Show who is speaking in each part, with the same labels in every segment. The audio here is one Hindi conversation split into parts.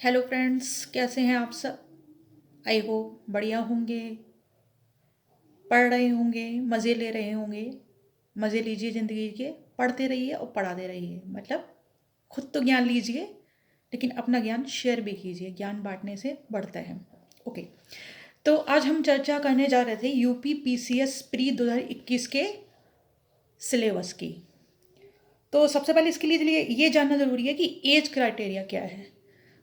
Speaker 1: हेलो फ्रेंड्स, कैसे हैं आप सब। आई होप बढ़िया होंगे, पढ़ रहे होंगे, मज़े ले रहे होंगे। मज़े लीजिए ज़िंदगी के, पढ़ते रहिए और पढ़ाते रहिए। मतलब खुद तो ज्ञान लीजिए, लेकिन अपना ज्ञान शेयर भी कीजिए। ज्ञान बांटने से बढ़ता है। ओके, तो आज हम चर्चा करने जा रहे थे यूपी पीसीएस प्री 2021 के सिलेबस की। तो सबसे पहले इसके लिए ये जानना ज़रूरी है कि एज क्राइटेरिया क्या है।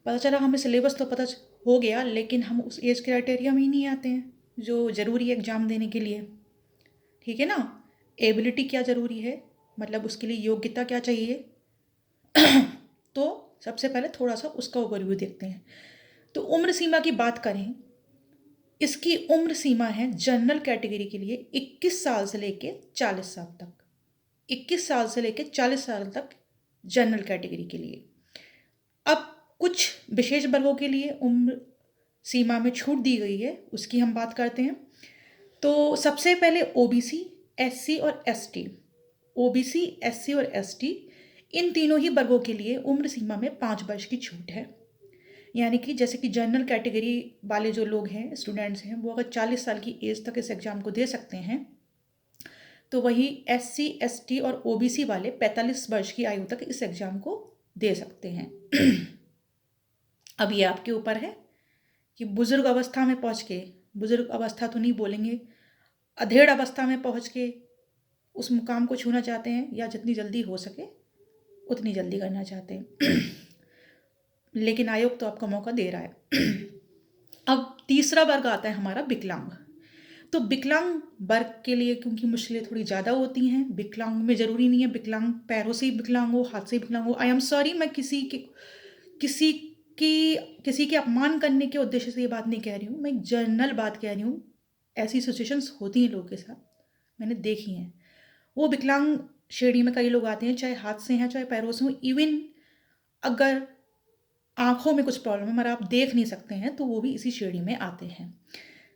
Speaker 1: पता चला हमें सिलेबस तो पता हो गया, लेकिन हम उस एज क्राइटेरिया में ही नहीं आते हैं जो ज़रूरी है एग्ज़ाम देने के लिए। ठीक है ना। एबिलिटी क्या ज़रूरी है, मतलब उसके लिए योग्यता क्या चाहिए। तो सबसे पहले थोड़ा सा उसका ओवरव्यू देखते हैं। तो उम्र सीमा की बात करें, इसकी उम्र सीमा है जनरल कैटेगरी के लिए 21 साल से लेके 40 साल तक। 21 साल से लेके 40 साल तक जनरल कैटेगरी के लिए। अब कुछ विशेष वर्गों के लिए उम्र सीमा में छूट दी गई है, उसकी हम बात करते हैं। तो सबसे पहले ओबीसी, एससी और एसटी। ओबीसी, एससी और एसटी, इन तीनों ही वर्गों के लिए उम्र सीमा में 5 वर्ष की छूट है। यानी कि जैसे कि जनरल कैटेगरी वाले जो लोग हैं, स्टूडेंट्स हैं, वो अगर 40 साल की एज तक इस एग्ज़ाम को दे सकते हैं, तो वही एससी, एसटी और ओबीसी वाले 45 वर्ष की आयु तक इस एग्ज़ाम को दे सकते हैं। अब ये आपके ऊपर है कि बुज़ुर्ग अवस्था में पहुँच के, बुज़ुर्ग अवस्था तो नहीं बोलेंगे, अधेड़ अवस्था में पहुँच के उस मुकाम को छूना चाहते हैं, या जितनी जल्दी हो सके उतनी जल्दी करना चाहते हैं। लेकिन आयोग तो आपका मौका दे रहा है। अब तीसरा वर्ग आता है हमारा विकलांग। तो विकलांग वर्ग के लिए क्योंकि मुश्किलें थोड़ी ज़्यादा होती हैं, विकलांग में ज़रूरी नहीं है विकलांग पैरों से ही विकलांग हो, हाथ से ही विकलांग हो। आई एम सॉरी, मैं किसी किसी के अपमान करने के उद्देश्य से ये बात नहीं कह रही हूँ, मैं एक जनरल बात कह रही हूँ। ऐसी सिचुएशंस होती हैं लोगों के साथ, मैंने देखी हैं। वो विकलांग श्रेणी में कई लोग आते हैं, चाहे हाथ से हैं चाहे पैरों से हों। इवन अगर आँखों में कुछ प्रॉब्लम है मगर आप देख नहीं सकते हैं, तो वो भी इसी श्रेणी में आते हैं।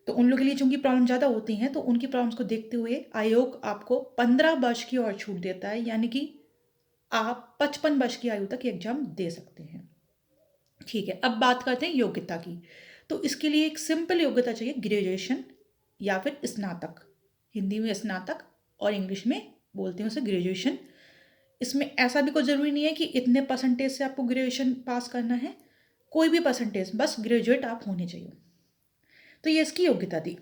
Speaker 1: तो उन लोगों के लिए चूँकि प्रॉब्लम ज़्यादा होती हैं, तो उनकी प्रॉब्लम्स को देखते हुए आयोग आपको 15 वर्ष की और छूट देता है, यानी कि आप 55 वर्ष की आयु तक ये एग्ज़ाम दे सकते हैं। ठीक है, अब बात करते हैं योग्यता की। तो इसके लिए एक सिंपल योग्यता चाहिए, ग्रेजुएशन या फिर स्नातक। हिंदी में स्नातक और इंग्लिश में बोलते हैं उसे ग्रेजुएशन। इसमें ऐसा भी कोई ज़रूरी नहीं है कि इतने परसेंटेज से आपको ग्रेजुएशन पास करना है। कोई भी परसेंटेज, बस ग्रेजुएट आप होने चाहिए। तो ये इसकी योग्यता थी।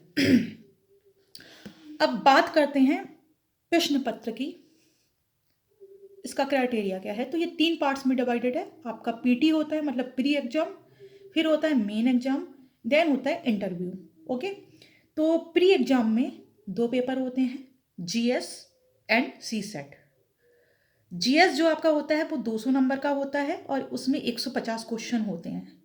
Speaker 1: अब बात करते हैं प्रश्न पत्र की। इसका क्राइटेरिया क्या है, तो ये 3 पार्ट्स में डिवाइडेड है। आपका पीटी होता है, मतलब प्री एग्जाम, फिर होता है मेन एग्जाम, देन होता है इंटरव्यू। ओके, तो प्री एग्जाम में 2 पेपर होते हैं, GS and CSAT. GS जो आपका होता है वो 200 नंबर का होता है और उसमें 150 क्वेश्चन होते हैं।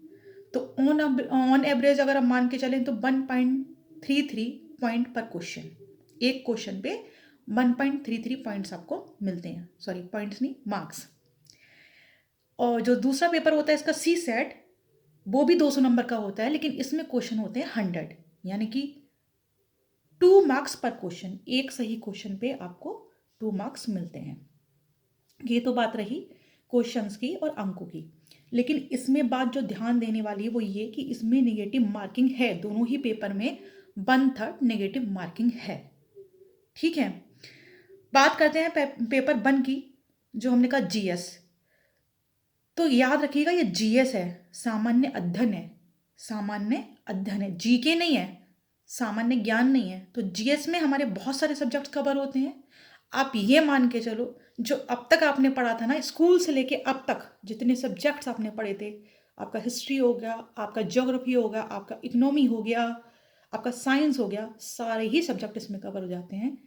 Speaker 1: तो ऑन एवरेज अगर हम मान के चलें तो 1.33 पॉइंट पर क्वेश्चन, एक क्वेश्चन पे 1.33 पॉइंट्स आपको मिलते हैं। सॉरी, पॉइंट्स नहीं, मार्क्स। और जो दूसरा पेपर होता है इसका सी सेट, वो भी 200 नंबर का होता है, लेकिन इसमें क्वेश्चन होते हैं 100, यानी कि 2 मार्क्स पर क्वेश्चन। एक सही क्वेश्चन पे आपको 2 मार्क्स मिलते हैं। ये तो बात रही क्वेश्चंस की और अंकों की। लेकिन इसमें बात जो ध्यान देने वाली है वो ये कि इसमें नेगेटिव मार्किंग है। दोनों ही पेपर में 1/3 नेगेटिव मार्किंग है। ठीक है, बात करते हैं पेपर 1 की, जो हमने कहा जीएस। तो याद रखिएगा ये जीएस है, सामान्य अध्ययन है। सामान्य अध्ययन है, जीके नहीं है, सामान्य ज्ञान नहीं है। तो जीएस में हमारे बहुत सारे सब्जेक्ट्स कवर होते हैं। आप ये मान के चलो, जो अब तक आपने पढ़ा था ना, स्कूल से लेके अब तक जितने सब्जेक्ट्स आपने पढ़े थे, आपका हिस्ट्री हो गया, आपका ज्योग्राफी हो गया, आपका इकोनॉमी हो गया, आपका साइंस हो गया, सारे ही सब्जेक्ट इसमें कवर हो जाते हैं।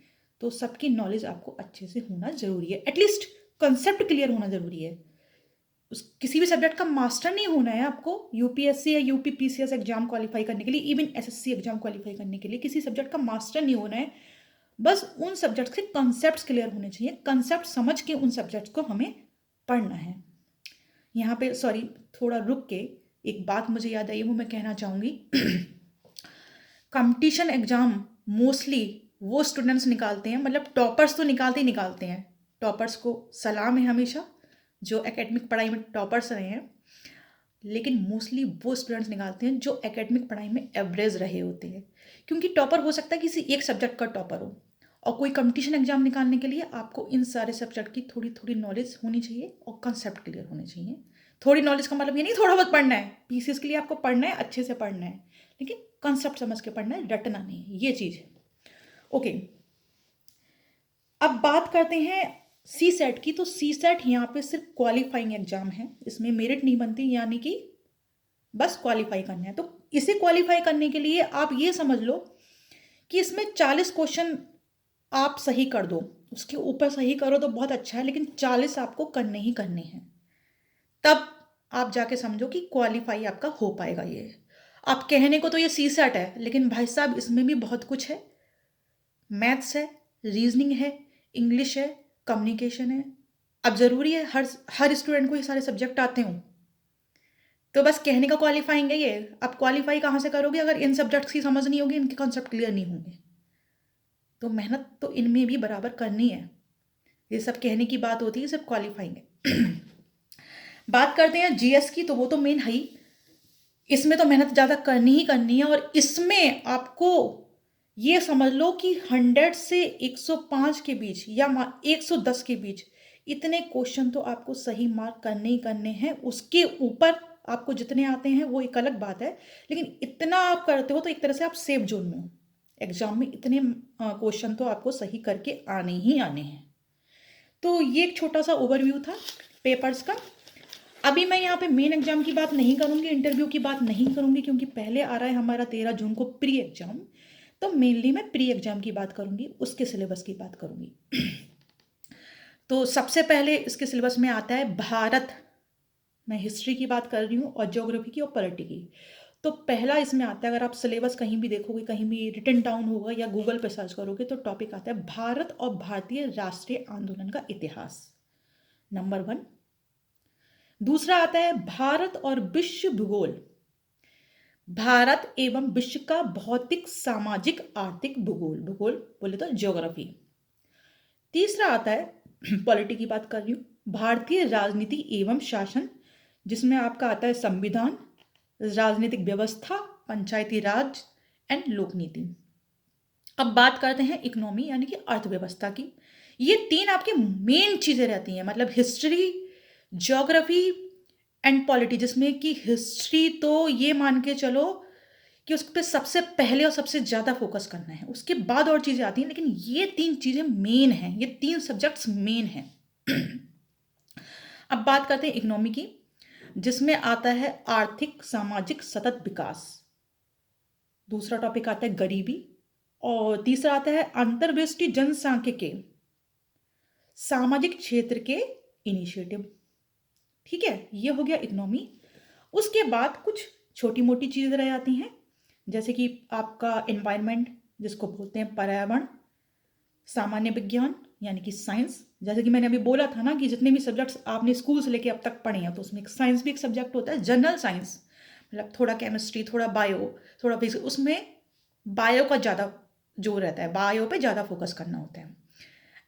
Speaker 1: तो सबकी नॉलेज आपको अच्छे से होना ज़रूरी है, एटलीस्ट कंसेप्ट क्लियर होना ज़रूरी है। किसी भी सब्जेक्ट का मास्टर नहीं होना है आपको यूपीएससी या यूपी पीसीएस एग्जाम क्वालिफाई करने के लिए, इवन एसएससी एग्जाम क्वालिफाई करने के लिए किसी सब्जेक्ट का मास्टर नहीं होना है। बस उन सब्जेक्ट्स के कंसेप्ट्स क्लियर होने चाहिए, कंसेप्ट समझ के उन सब्जेक्ट्स को हमें पढ़ना है। यहाँ पे सॉरी, थोड़ा रुक के एक बात मुझे याद आई, वो मैं कहना चाहूँगी। कंपटीशन एग्जाम मोस्टली वो स्टूडेंट्स निकालते हैं, मतलब टॉपर्स तो निकालते ही निकालते हैं। टॉपर्स को सलाम है हमेशा, जो एकेडमिक पढ़ाई में टॉपर्स रहे हैं। लेकिन मोस्टली वो स्टूडेंट्स निकालते हैं जो एकेडमिक पढ़ाई में एवरेज रहे होते हैं, क्योंकि टॉपर हो सकता है किसी एक सब्जेक्ट का टॉपर हो, और कोई कंपटीशन एग्जाम निकालने के लिए आपको इन सारे सब्जेक्ट की थोड़ी थोड़ी नॉलेज होनी चाहिए और कंसेप्ट क्लियर होने चाहिए। थोड़ी नॉलेज का मतलब ये नहीं थोड़ा बहुत पढ़ना है, पीसीएस के लिए आपको पढ़ना है, अच्छे से पढ़ना है, लेकिन कंसेप्ट समझ के पढ़ना है, रटना नहीं, ये चीज़ है। ओके, अब बात करते हैं सी सेट की। तो सी सेट यहाँ पे सिर्फ क्वालिफाइंग एग्जाम है, इसमें मेरिट नहीं बनती, यानी कि बस क्वालिफाई करना है। तो इसे क्वालिफाई करने के लिए आप ये समझ लो कि इसमें 40 क्वेश्चन आप सही कर दो, उसके ऊपर सही करो तो बहुत अच्छा है, लेकिन 40 आपको करने ही करने हैं, तब आप जाके समझो कि क्वालिफाई आपका हो पाएगा। ये आप कहने को तो ये सी सेट है, लेकिन भाई साहब इसमें भी बहुत कुछ है। मैथ्स है, रीजनिंग है, इंग्लिश है, कम्युनिकेशन है। अब ज़रूरी है हर स्टूडेंट को ये सारे सब्जेक्ट आते हों? तो बस कहने का क्वालिफाइंग है ये। आप क्वालिफाई कहाँ से करोगे अगर इन सब्जेक्ट्स की समझ नहीं होगी, इनके कॉन्सेप्ट क्लियर नहीं होंगे? तो मेहनत तो इनमें भी बराबर करनी है। ये सब कहने की बात होती है, सिर्फ क्वालिफाइंग है। बात करते हैं जीएस की, तो वो तो मेन है ही। इसमें तो मेहनत ज़्यादा करनी ही करनी है, और इसमें आपको ये समझ लो कि 100 से 105 के बीच या 110 के बीच इतने क्वेश्चन तो आपको सही मार्क करने ही करने हैं। उसके ऊपर आपको जितने आते हैं वो एक अलग बात है, लेकिन इतना आप करते हो तो एक तरह से आप सेफ जोन में हो। एग्जाम में इतने क्वेश्चन तो आपको सही करके आने ही आने हैं। तो ये एक छोटा सा ओवरव्यू था पेपर्स का। अभी मैं यहाँ पे मेन एग्जाम की बात नहीं करूँगी, इंटरव्यू की बात नहीं करूँगी, क्योंकि पहले आ रहा है हमारा 13 जून को प्री एग्जाम। तो मेनली मैं प्री एग्जाम की बात करूँगी, उसके सिलेबस की बात करूँगी। तो सबसे पहले इसके सिलेबस में आता है भारत। मैं हिस्ट्री की बात कर रही हूँ, और ज्योग्राफी की और पॉलिटी की। तो पहला इसमें आता है, अगर आप सिलेबस कहीं भी देखोगे, कहीं भी रिटन डाउन होगा या गूगल पे सर्च करोगे, तो टॉपिक आता है भारत और भारतीय राष्ट्रीय आंदोलन का इतिहास, नंबर 1। दूसरा आता है भारत और विश्व भूगोल, भारत एवं विश्व का भौतिक सामाजिक आर्थिक भूगोल, भूगोल बोले तो ज्योग्राफी। तीसरा आता है पॉलिटी की बात कर रही हूँ, भारतीय राजनीति एवं शासन, जिसमें आपका आता है संविधान, राजनीतिक व्यवस्था, पंचायती राज एंड लोक नीति। अब बात करते हैं इकोनॉमी यानी कि अर्थव्यवस्था की। ये 3 आपकी मेन चीज़ें रहती हैं, मतलब हिस्ट्री, ज्योग्राफी एंड पॉलिटी, जिसमें कि हिस्ट्री तो ये मान के चलो कि उस पर सबसे पहले और सबसे ज़्यादा फोकस करना है, उसके बाद और चीज़ें आती हैं, लेकिन ये 3 चीज़ें मेन हैं, ये 3 सब्जेक्ट्स मेन हैं। अब बात करते हैं इकोनॉमी की, जिसमें आता है आर्थिक सामाजिक सतत विकास। दूसरा टॉपिक आता है गरीबी, और तीसरा आता है अंतर्दृष्टि जनसांख्यिकी, सामाजिक क्षेत्र के इनिशिएटिव। ठीक है, ये हो गया इकोनॉमी। उसके बाद कुछ छोटी मोटी चीज़ें रह जाती हैं, जैसे कि आपका एनवायरनमेंट, जिसको बोलते हैं पर्यावरण, सामान्य विज्ञान यानी कि साइंस, जैसे कि मैंने अभी बोला था ना कि जितने भी सब्जेक्ट्स आपने स्कूल से लेके अब तक पढ़े हैं, तो उसमें एक साइंस भी एक सब्जेक्ट होता है, जनरल साइंस, मतलब थोड़ा केमिस्ट्री, थोड़ा बायो, थोड़ा फिजिक्स। उसमें बायो का ज़्यादा जोर रहता है, बायो पे ज़्यादा फोकस करना होता है।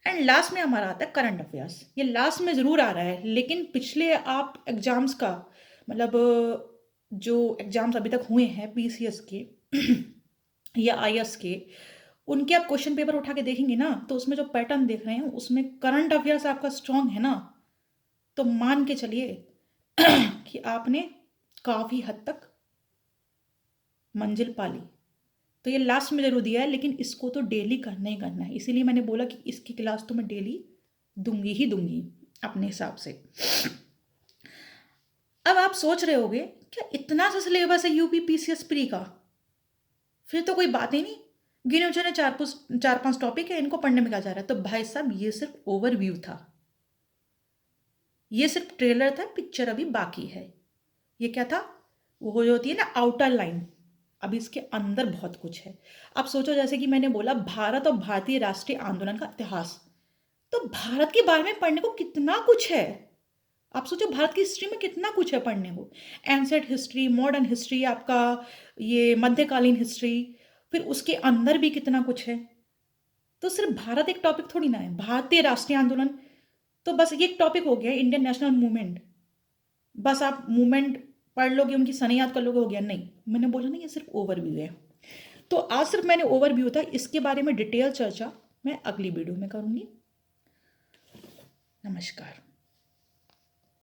Speaker 1: एंड लास्ट में हमारा आता है करंट अफेयर्स। ये लास्ट में ज़रूर आ रहा है, लेकिन पिछले आप एग्ज़ाम्स का, मतलब जो एग्ज़ाम्स अभी तक हुए हैं पीसीएस के या आईएएस के, उनके आप क्वेश्चन पेपर उठा के देखेंगे ना, तो उसमें जो पैटर्न देख रहे हैं उसमें करंट अफेयर्स आपका स्ट्रांग है ना, तो मान के चलिए कि आपने काफ़ी हद तक मंजिल पा ली। तो ये लास्ट में जरूर दिया है, लेकिन इसको तो डेली करना ही करना है, इसीलिए मैंने बोला कि इसकी क्लास तो मैं डेली दूंगी ही दूंगी अपने हिसाब से। अब आप सोच रहे होगे क्या इतना सा सिलेबस है यूपी पीसीएस प्री का, फिर तो कोई बात ही नहीं, गिने चुने 4-5 टॉपिक है, इनको पढ़ने में क्या जा रहा है? तो भाई साहब ये सिर्फ ओवरव्यू था, ये सिर्फ ट्रेलर था, पिक्चर अभी बाकी है। ये क्या था, वो जो होती है ना आउटर लाइन, अब इसके अंदर बहुत कुछ है। अब सोचो, जैसे कि मैंने बोला भारत और भारतीय राष्ट्रीय आंदोलन का इतिहास, तो भारत के बारे में पढ़ने को कितना कुछ है। आप सोचो भारत की हिस्ट्री में कितना कुछ है पढ़ने को, एंसेंट हिस्ट्री, मॉडर्न हिस्ट्री, आपका ये मध्यकालीन हिस्ट्री, फिर उसके अंदर भी कितना कुछ है। तो सिर्फ भारत एक टॉपिक थोड़ी ना है, भारतीय राष्ट्रीय आंदोलन तो बस ये एक टॉपिक हो गया, इंडियन नेशनल मूवमेंट, बस आप मूवमेंट पढ़ लोगे, उनकी सने याद कर लोगे, हो गया? नहीं, मैंने बोला ना ये सिर्फ ओवरव्यू है। तो आज सिर्फ मैंने ओवरव्यू था, इसके बारे में डिटेल चर्चा मैं अगली वीडियो में करूँगी। नमस्कार।